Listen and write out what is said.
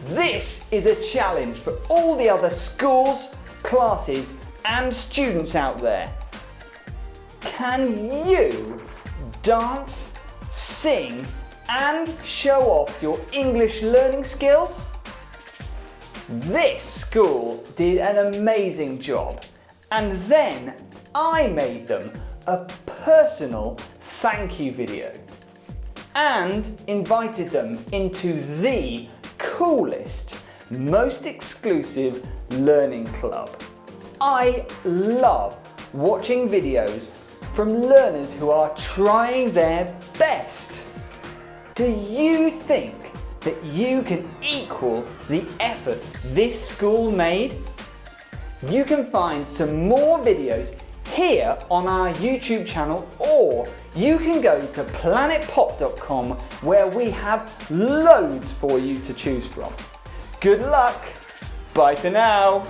This is a challenge for all the other schools, classes and students out there. Can you dance, sing and show off your English learning skills? This school did an amazing job, and then I made them a personal thank you video and invited them into the coolest, most exclusive learning club. I love watching videos from learners who are trying their best. Do you think that you can equal the effort this school made? You can find some more videos here on our YouTube channel, or you can go to planetpop.com where we have loads for you to choose from. Good luck! Bye for now!